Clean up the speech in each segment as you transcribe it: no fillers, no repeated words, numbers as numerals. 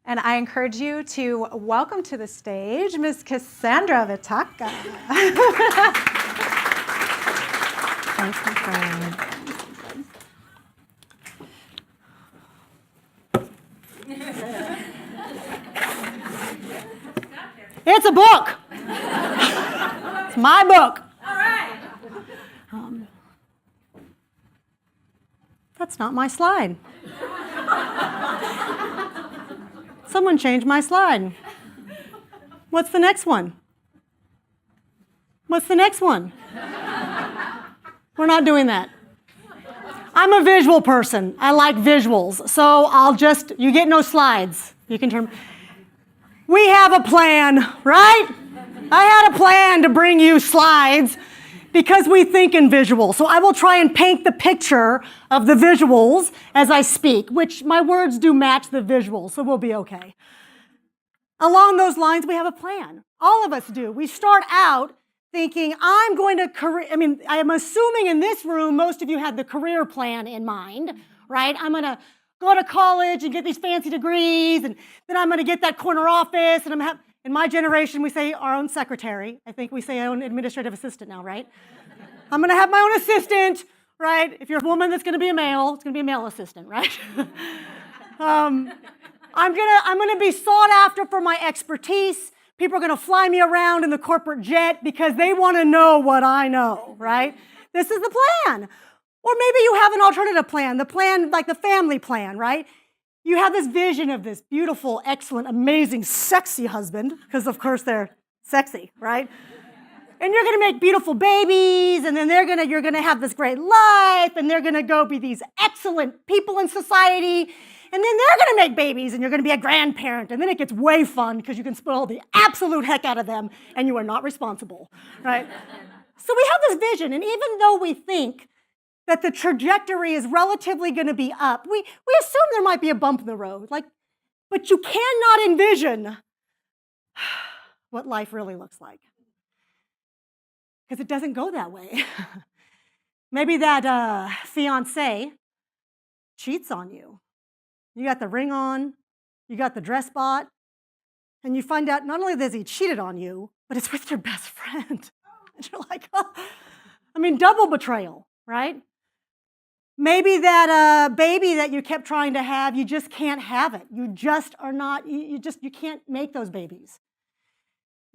And I encourage you to welcome to the stage Ms. Kasandra Vitacca. Thanks, my friend. It's a book. It's my book. All right. That's not my slide. Someone changed my slide. What's the next one? What's the next one? We're not doing that. I'm a visual person. I like visuals. So you get no slides. You can turn. We have a plan, right? I had a plan to bring you slides because we think in visuals. So I will try and paint the picture of the visuals as I speak, which my words do match the visuals, so we'll be okay. Along those lines, we have a plan. All of us do. We start out thinking, I'm assuming in this room, most of you had the career plan in mind, right? I'm going to go to college and get these fancy degrees, and then I'm going to get that corner office, and in my generation, we say our own secretary. I think we say our own administrative assistant now, right? I'm going to have my own assistant, right? If you're a woman, that's going to be a male. It's going to be a male assistant, right? I'm going to be sought after for my expertise. People are going to fly me around in the corporate jet because they want to know what I know, right? This is the plan. Or maybe you have an alternative plan, the plan like the family plan, right? You have this vision of this beautiful, excellent, amazing, sexy husband, because of course they're sexy, right? And you're going to make beautiful babies, and then you're going to have this great life, and they're going to go be these excellent people in society, and then they're going to make babies, and you're going to be a grandparent, and then it gets way fun because you can spoil the absolute heck out of them, and you are not responsible, right? So we have this vision, and even though we think that the trajectory is relatively going to be up, we assume there might be a bump in the road, but you cannot envision what life really looks like. Because it doesn't go that way. Maybe that fiance cheats on you. You got the ring on, you got the dress bought, and you find out not only has he cheated on you, but it's with your best friend. And you're like, oh. Double betrayal, right? Maybe that baby that you kept trying to have, you just can't have it. You just are not, you can't make those babies.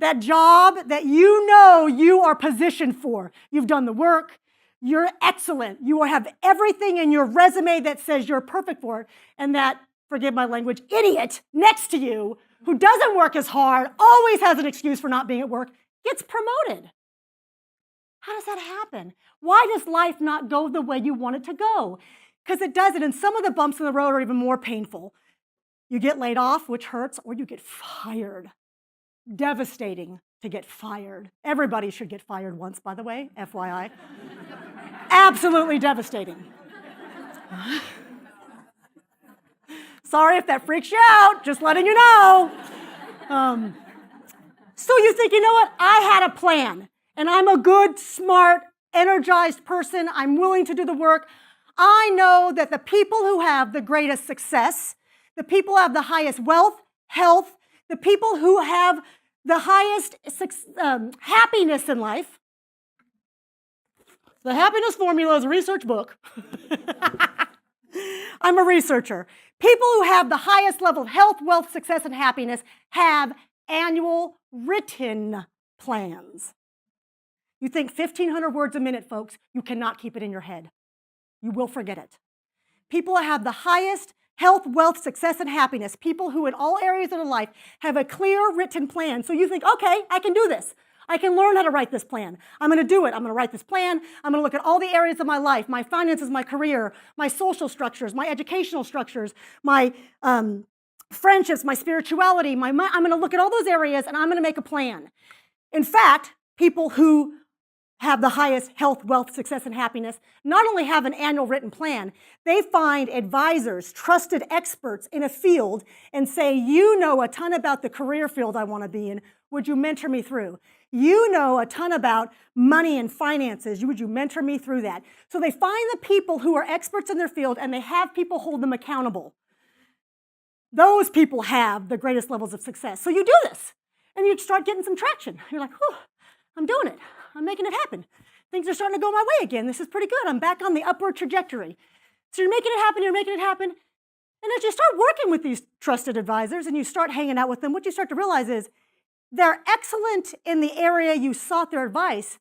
That job that you know you are positioned for. You've done the work. You're excellent. You have everything in your resume that says you're perfect for it. And that, forgive my language, idiot next to you who doesn't work as hard, always has an excuse for not being at work, gets promoted. How does that happen? Why does life not go the way you want it to go? Because it doesn't, and some of the bumps in the road are even more painful. You get laid off, which hurts, or you get fired. Devastating to get fired. Everybody should get fired once, by the way, FYI. Absolutely devastating. Sorry if that freaks you out, just letting you know. So you think, you know what? I had a plan. And I'm a good, smart, energized person. I'm willing to do the work. I know that the people who have the greatest success, the people who have the highest wealth, health, the people who have the highest happiness in life. The Happiness Formula is a research book. I'm a researcher. People who have the highest level of health, wealth, success, and happiness have annual written plans. You think 1,500 words a minute, folks, you cannot keep it in your head. You will forget it. People who have the highest health, wealth, success, and happiness, people who in all areas of their life have a clear written plan. So you think, okay, I can do this. I can learn how to write this plan. I'm going to do it. I'm going to write this plan. I'm going to look at all the areas of my life, my finances, my career, my social structures, my educational structures, my friendships, my spirituality. I'm going to look at all those areas, and I'm going to make a plan. In fact, people who have the highest health, wealth, success, and happiness not only have an annual written plan, they find advisors, trusted experts in a field and say, you know a ton about the career field I want to be in. Would you mentor me through? You know a ton about money and finances. Would you mentor me through that? So they find the people who are experts in their field, and they have people hold them accountable. Those people have the greatest levels of success. So you do this, and you start getting some traction. You're like, whew, I'm doing it. I'm making it happen. Things are starting to go my way again. This is pretty good. I'm back on the upward trajectory. So you're making it happen, you're making it happen. And as you start working with these trusted advisors and you start hanging out with them, what you start to realize is they're excellent in the area you sought their advice,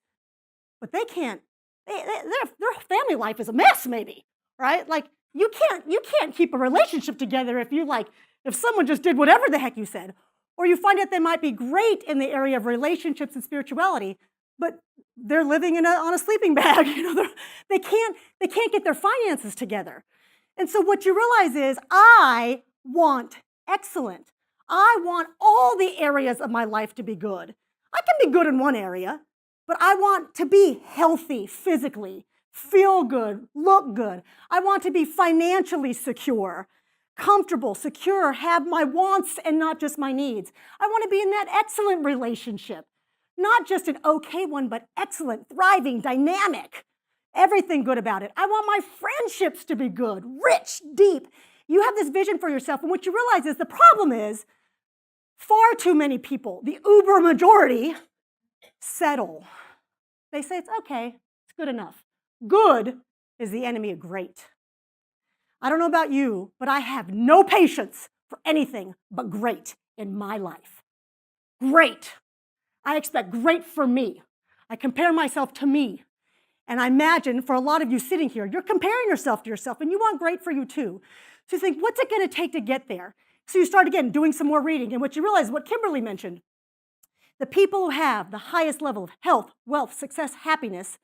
but they can't. Their family life is a mess, maybe, right? Like you can't keep a relationship together if someone just did whatever the heck you said, or you find out they might be great in the area of relationships and spirituality, but they're living on a sleeping bag. They can't get their finances together. And so what you realize is, I want excellent. I want all the areas of my life to be good. I can be good in one area, but I want to be healthy physically, feel good, look good. I want to be financially secure, comfortable, secure, have my wants and not just my needs. I want to be in that excellent relationship, not just an okay one, but excellent, thriving, dynamic, everything good about it. I want my friendships to be good, rich, deep. You have this vision for yourself, and what you realize is the problem is far too many people, the uber majority, settle. They say it's okay, it's good enough. Good is the enemy of great. I don't know about you, but I have no patience for anything but great in my life. Great. I expect great for me. I compare myself to me. And I imagine for a lot of you sitting here, you're comparing yourself to yourself and you want great for you too. So you think, what's it going to take to get there? So you start again doing some more reading, and what you realize, what Kimberly mentioned, the people who have the highest level of health, wealth, success, happiness,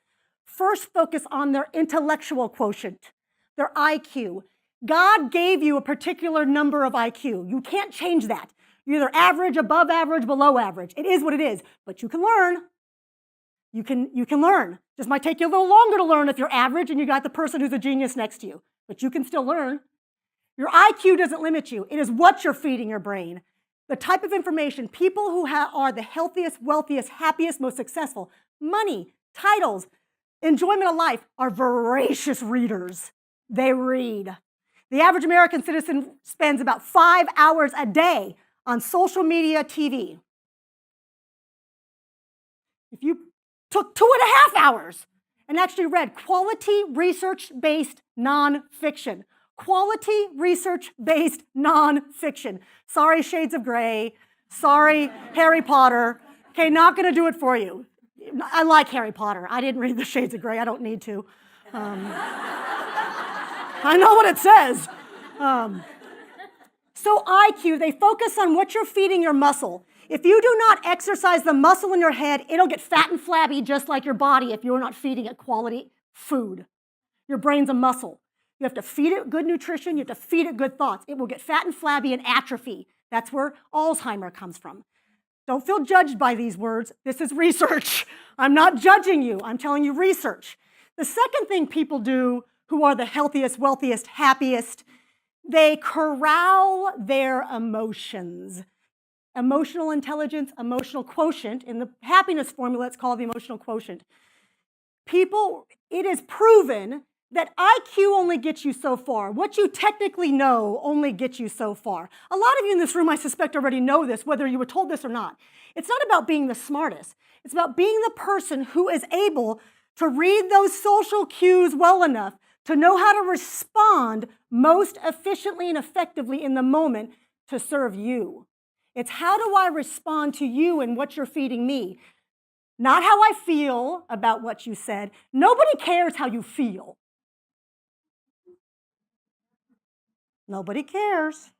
first focus on their intellectual quotient, their IQ. God gave you a particular number of IQ. You can't change that. You're either average, above average, below average. It is what it is, but you can learn. You can learn. Just might take you a little longer to learn if you're average and you got the person who's a genius next to you, but you can still learn. Your IQ doesn't limit you. It is what you're feeding your brain. The type of information, people who are the healthiest, wealthiest, happiest, most successful, money, titles, enjoyment of life, are voracious readers. They read. The average American citizen spends about 5 hours a day on social media, TV. If you took 2.5 hours and actually read quality research-based nonfiction, quality research-based nonfiction. Sorry, Shades of Grey. Sorry, Harry Potter. Okay, not going to do it for you. I like Harry Potter. I didn't read the Shades of Grey. I don't need to. I know what it says. So IQ, they focus on what you're feeding your muscle. If you do not exercise the muscle in your head, it'll get fat and flabby just like your body if you're not feeding it quality food. Your brain's a muscle. You have to feed it good nutrition. You have to feed it good thoughts. It will get fat and flabby and atrophy. That's where Alzheimer comes from. Don't feel judged by these words. This is research. I'm not judging you. I'm telling you research. The second thing people do who are the healthiest, wealthiest, happiest, they corral their emotions. Emotional intelligence, emotional quotient. In the happiness formula, it's called the emotional quotient. People, it is proven that IQ only gets you so far. What you technically know only gets you so far. A lot of you in this room, I suspect, already know this, whether you were told this or not. It's not about being the smartest. It's about being the person who is able to read those social cues well enough to know how to respond most efficiently and effectively in the moment to serve you. It's how do I respond to you and what you're feeding me? Not how I feel about what you said. Nobody cares how you feel. Nobody cares.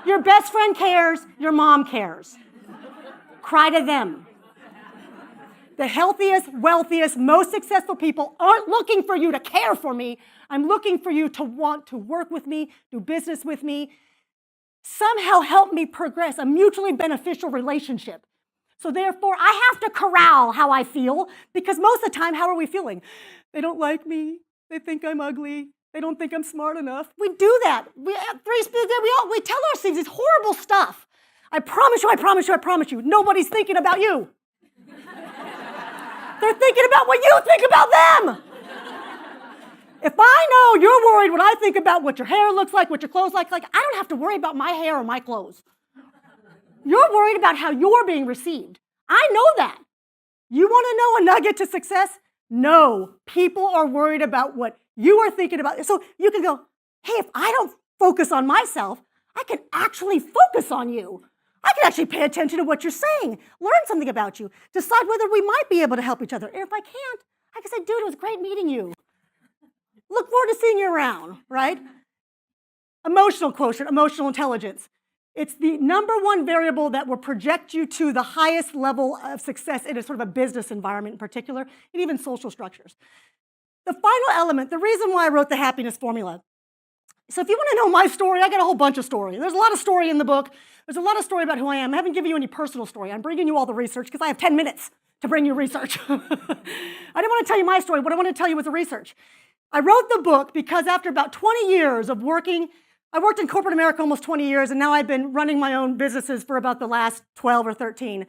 Your best friend cares. Your mom cares. Cry to them. The healthiest, wealthiest, most successful people aren't looking for you to care for me. I'm looking for you to want to work with me, do business with me, somehow help me progress, a mutually beneficial relationship. So therefore, I have to corral how I feel, because most of the time, how are we feeling? They don't like me. They think I'm ugly. They don't think I'm smart enough. We do that. We tell ourselves this horrible stuff. I promise you, I promise you, I promise you, nobody's thinking about you. They're thinking about what you think about them. If I know you're worried when I think about what your hair looks like, what your clothes look like, I don't have to worry about my hair or my clothes. You're worried about how you're being received. I know that. You want to know a nugget to success? No, people are worried about what you are thinking about. So you can go, hey, if I don't focus on myself, I can actually focus on you. I can actually pay attention to what you're saying, learn something about you, decide whether we might be able to help each other. And if I can't, I can say, dude, it was great meeting you. Look forward to seeing you around, right? Emotional quotient, emotional intelligence. It's the number one variable that will project you to the highest level of success in a sort of a business environment in particular, and even social structures. The final element, the reason why I wrote the happiness formula. So if you want to know my story, I got a whole bunch of story. There's a lot of story in the book. There's a lot of story about who I am. I haven't given you any personal story. I'm bringing you all the research because I have 10 minutes to bring you research. I didn't want to tell you my story. What I want to tell you was the research. I wrote the book because after about 20 years of working, I worked in corporate America almost 20 years, and now I've been running my own businesses for about the last 12 or 13.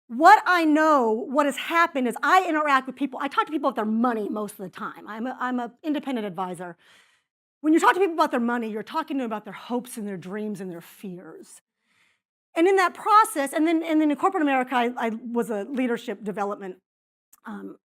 What I know, what has happened is I interact with people. I talk to people about their money most of the time. I'm an independent advisor. When you talk to people about their money, you're talking to them about their hopes and their dreams and their fears. And in that process, and then in corporate America, I was a leadership development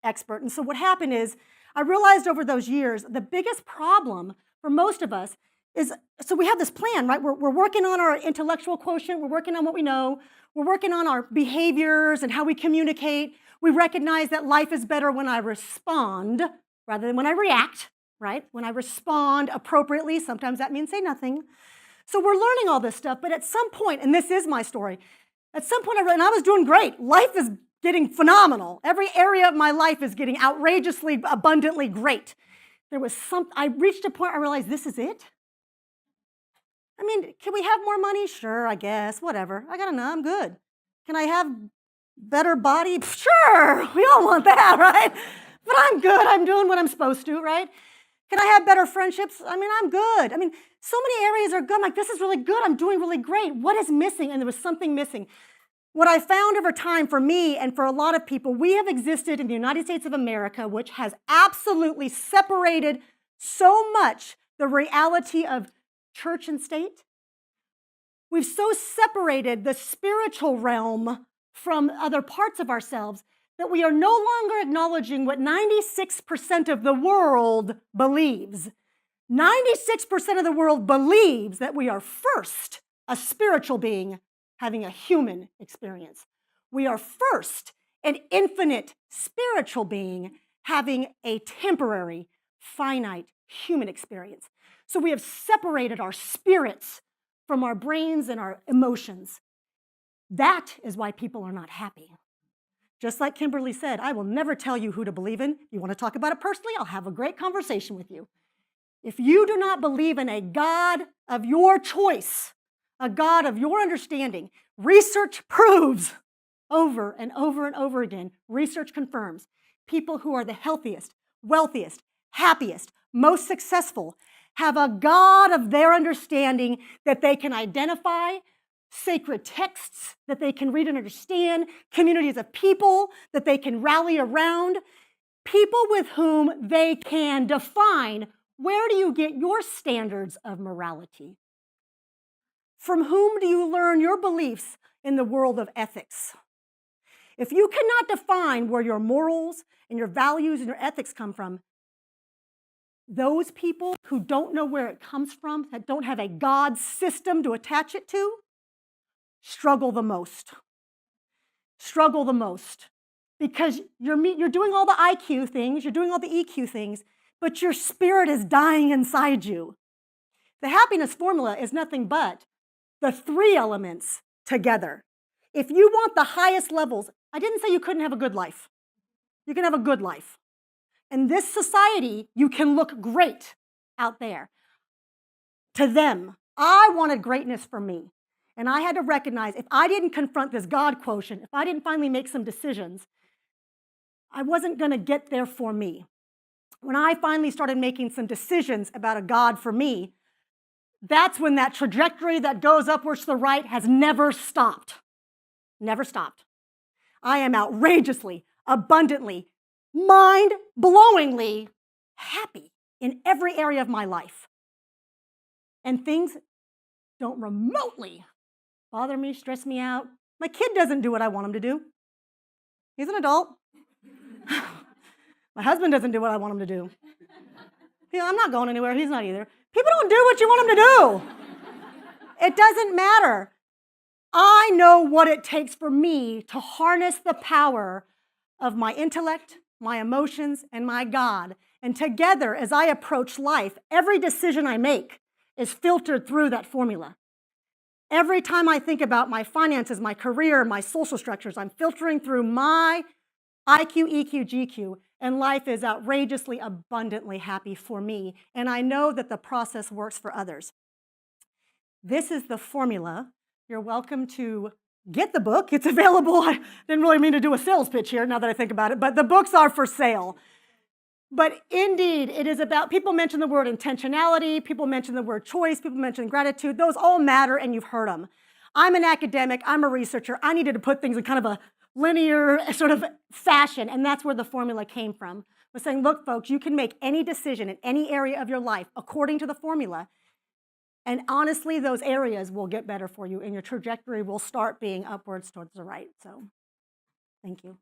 expert. And so what happened is I realized over those years, the biggest problem for most of us is, so we have this plan, right? We're working on our intellectual quotient. We're working on what we know. We're working on our behaviors and how we communicate. We recognize that life is better when I respond rather than when I react, right? When I respond appropriately, sometimes that means say nothing. So we're learning all this stuff, but at some point, and this is my story, at some point and I was doing great. Life is getting phenomenal. Every area of my life is getting outrageously, abundantly great. I reached a point I realized this is it. I mean, can we have more money? Sure, I guess, whatever. I gotta know, I'm good. Can I have better body? Sure, we all want that, right? But I'm good, I'm doing what I'm supposed to, right? Can I have better friendships? I mean, I'm good. I mean, so many areas are good. I'm like, this is really good, I'm doing really great. What is missing? And there was something missing. What I found over time for me and for a lot of people, we have existed in the United States of America, which has absolutely separated so much the reality of church and state. We've so separated the spiritual realm from other parts of ourselves that we are no longer acknowledging what 96% of the world believes. 96% of the world believes that we are first a spiritual being having a human experience. We are first an infinite spiritual being having a temporary, finite human experience. So we have separated our spirits from our brains and our emotions. That is why people are not happy. Just like Kimberly said, I will never tell you who to believe in. You want to talk about it personally? I'll have a great conversation with you. If you do not believe in a God of your choice, a God of your understanding, research proves over and over and over again, research confirms, people who are the healthiest, wealthiest, happiest, most successful have a God of their understanding that they can identify, sacred texts that they can read and understand, communities of people that they can rally around, people with whom they can define where do you get your standards of morality? From whom do you learn your beliefs in the world of ethics? If you cannot define where your morals and your values and your ethics come from, those people who don't know where it comes from, that don't have a God system to attach it to, struggle the most. Struggle the most. Because you're doing all the IQ things, you're doing all the EQ things, but your spirit is dying inside you. The happiness formula is nothing but the three elements together. If you want the highest levels, I didn't say you couldn't have a good life. You can have a good life. In this society, you can look great out there. To them, I wanted greatness for me. And I had to recognize if I didn't confront this God quotient, if I didn't finally make some decisions, I wasn't going to get there for me. When I finally started making some decisions about a God for me, that's when that trajectory that goes upwards to the right has never stopped. Never stopped. I am outrageously, abundantly, mind-blowingly happy. in every area of my life. And things don't remotely bother me, stress me out. My kid doesn't do what I want him to do. He's an adult. My husband doesn't do what I want him to do. I'm not going anywhere. He's not either. People don't do what you want them to do. It doesn't matter. I know what it takes for me to harness the power of my intellect, my emotions, and my God. And together, as I approach life, every decision I make is filtered through that formula. Every time I think about my finances, my career, my social structures, I'm filtering through my IQ, EQ, GQ, and life is outrageously, abundantly happy for me. And I know that the process works for others. This is the formula. You're welcome to get the book. It's available. I didn't really mean to do a sales pitch here now that I think about it, but the books are for sale. But indeed, it is about, people mention the word intentionality, people mention the word choice, people mention gratitude. Those all matter, and you've heard them. I'm an academic, I'm a researcher. I needed to put things in kind of a linear sort of fashion, and that's where the formula came from. We're saying, look, folks, you can make any decision in any area of your life according to the formula, and honestly, those areas will get better for you, and your trajectory will start being upwards towards the right. So, thank you.